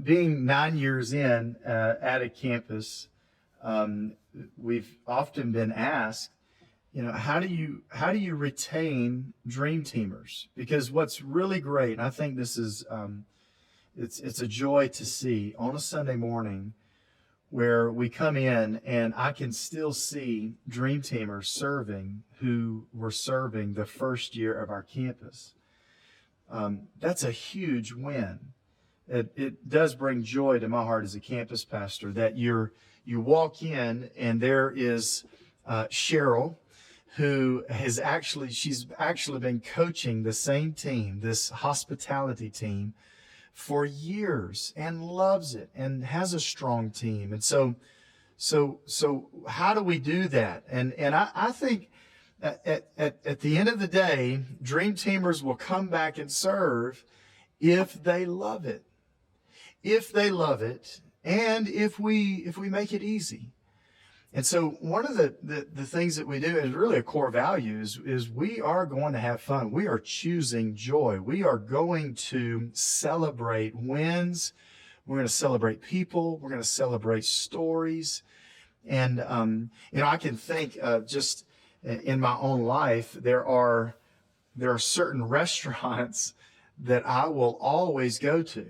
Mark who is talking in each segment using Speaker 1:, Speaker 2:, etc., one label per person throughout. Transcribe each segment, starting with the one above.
Speaker 1: Being 9 years in at a campus, we've often been asked, how do you retain dream teamers? Because what's really great, and I think this is, it's a joy to see on a Sunday morning where we come in and I can still see dream teamers serving who were serving the first year of our campus. That's a huge win. It does bring joy to my heart as a campus pastor that you walk in and there is Cheryl, who she's actually been coaching the same team, this hospitality team, for years and loves it and has a strong team. And so how do we do that? And I think at the end of the day, dream teamers will come back and serve if they love it. If they love it, and if we make it easy. And so one of the things that we do is really a core value is we are going to have fun. We are choosing joy. We are going to celebrate wins. We're going to celebrate people. We're going to celebrate stories. And, I can think just in my own life, there are certain restaurants that I will always go to.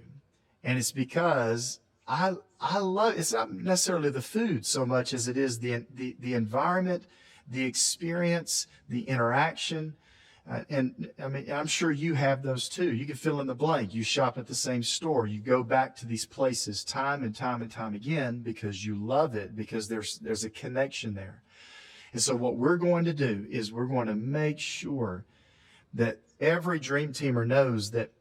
Speaker 1: And it's because I love, it's not necessarily the food so much as it is the environment, the experience, the interaction. And I mean, I'm sure you have those too. You can fill in the blank. You shop at the same store. You go back to these places time and time and time again because you love it, because there's a connection there. And so what we're going to do is we're going to make sure that every dream teamer knows that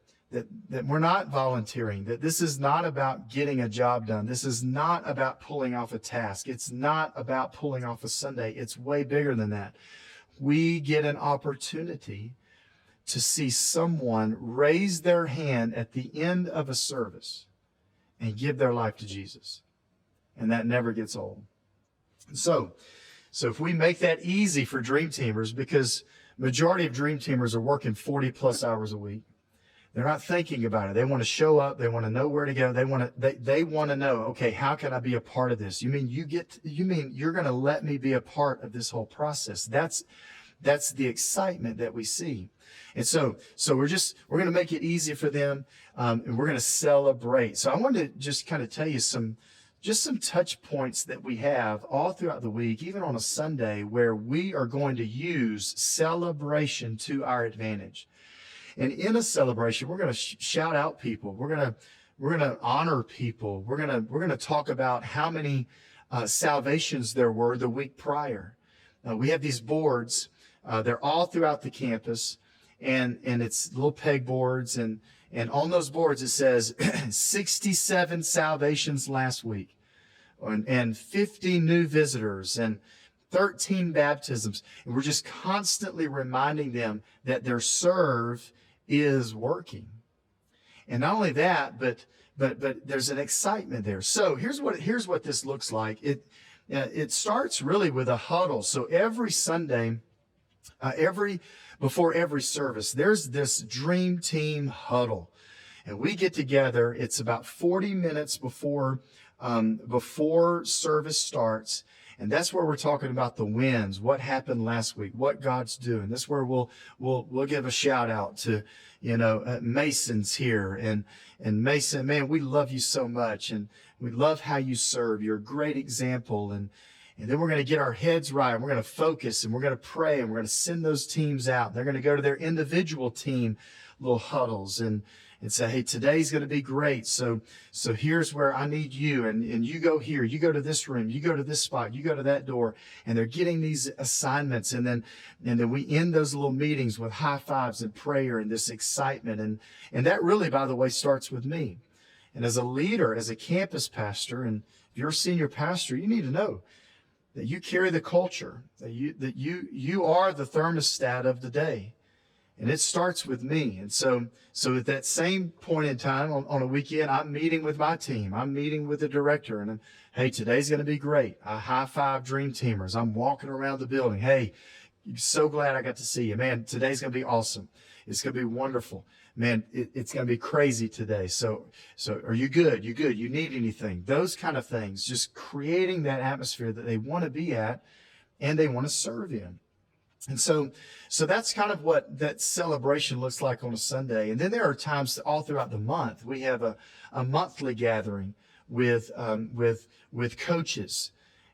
Speaker 1: we're not volunteering, that this is not about getting a job done. This is not about pulling off a task. It's not about pulling off a Sunday. It's way bigger than that. We get an opportunity to see someone raise their hand at the end of a service and give their life to Jesus. And that never gets old. So if we make that easy for dream teamers, because majority of dream teamers are working 40 plus hours a week. They're not thinking about it. They want to show up. They want to know where to go. They want to know, okay, how can I be a part of this? You mean you're going to let me be a part of this whole process? That's the excitement that we see. And so we're going to make it easy for them. And we're going to celebrate. So I wanted to just kind of tell you some touch points that we have all throughout the week, even on a Sunday, where we are going to use celebration to our advantage. And in a celebration, we're going to shout out people. We're going to honor people. We're going to talk about how many salvations there were the week prior. We have these boards. They're all throughout the campus, and it's little peg boards. And on those boards it says 67 salvations last week, and 50 new visitors, and 13 baptisms. And we're just constantly reminding them that their serve is working. And not only that, but there's an excitement there. So here's what this looks like. It starts really with a huddle. So every Sunday, before every service, there's this dream team huddle. And we get together. It's about 40 minutes before service starts. And that's where we're talking about the wins, what happened last week, what God's doing. That's where we'll give a shout out to, Mason's here. And Mason, man, we love you so much. And we love how you serve. You're a great example. And then we're going to get our heads right. We're going to focus and we're going to pray and we're going to send those teams out. They're going to go to their individual team little huddles and say, hey, today's going to be great. So here's where I need you. And you go here, you go to this room, you go to this spot, you go to that door. And they're getting these assignments. And then we end those little meetings with high fives and prayer and this excitement. And that really, by the way, starts with me. And as a leader, as a campus pastor, and if you're a senior pastor, you need to know that you carry the culture, that you are the thermostat of the day. And it starts with me. And so at that same point in time on a weekend, I'm meeting with my team. I'm meeting with the director. And hey, today's going to be great. I high five dream teamers. I'm walking around the building. Hey, so glad I got to see you. Man, today's going to be awesome. It's going to be wonderful. man, it's going to be crazy today. So are you good? You good? You need anything? Those kind of things, just creating that atmosphere that they want to be at and they want to serve in. And so that's kind of what that celebration looks like on a Sunday. And then there are times all throughout the month. We have a monthly gathering with coaches,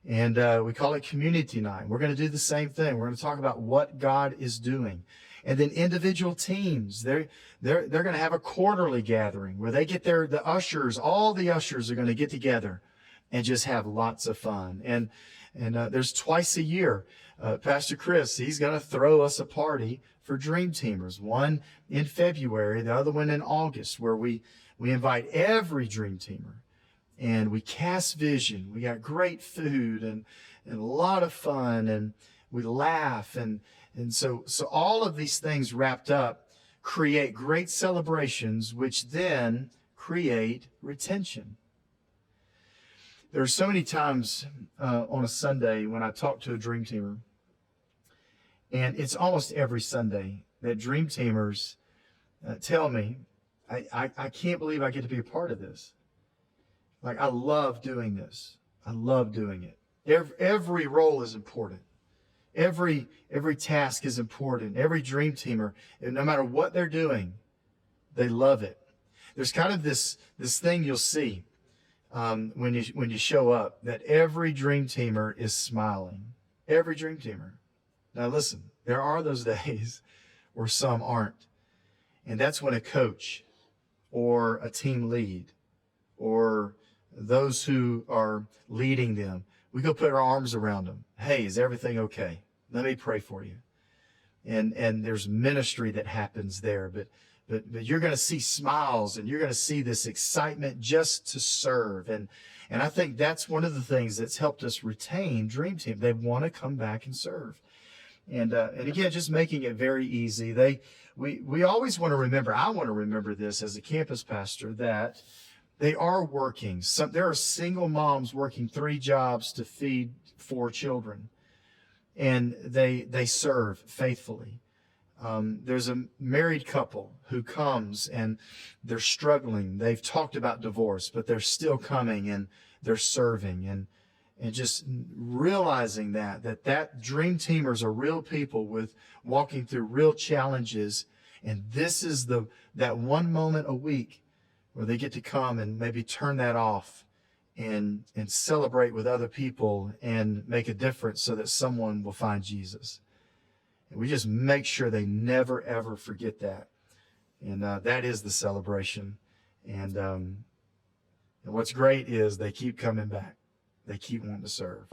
Speaker 1: and we call it community night. We're going to do the same thing. We're going to talk about what God is doing. And then individual teams, they're going to have a quarterly gathering where they get the ushers, all the ushers are going to get together and just have lots of fun. And there's twice a year. Pastor Chris, he's going to throw us a party for Dream Teamers, one in February, the other one in August, where we invite every Dream Teamer and we cast vision. We got great food and a lot of fun, and we laugh. And so all of these things wrapped up create great celebrations, which then create retention. There are so many times on a Sunday when I talk to a Dream Teamer, and it's almost every Sunday that Dream Teamers tell me, I can't believe I get to be a part of this. Like, I love doing this. I love doing it. Every role is important. Every task is important. Every Dream Teamer, no matter what they're doing, they love it. There's kind of this thing you'll see when you show up, that every Dream Teamer is smiling. Every Dream Teamer. Now listen, there are those days where some aren't. And that's when a coach or a team lead or those who are leading them, we go put our arms around them. Hey, is everything okay? Let me pray for you. And there's ministry that happens there, but you're going to see smiles, and you're going to see this excitement just to serve. And I think that's one of the things that's helped us retain Dream Team. They want to come back and serve. And again, just making it very easy. We always want to remember, I want to remember this as a campus pastor, that they are working. There are single moms working 3 jobs to feed 4 children, and they serve faithfully. There's a married couple who comes and they're struggling. They've talked about divorce, but they're still coming and they're serving, and just realizing that Dream Teamers are real people with walking through real challenges. And this is that one moment a week where they get to come and maybe turn that off and celebrate with other people and make a difference so that someone will find Jesus. And we just make sure they never, ever forget that. And that is the celebration. And what's great is they keep coming back. They keep wanting to serve.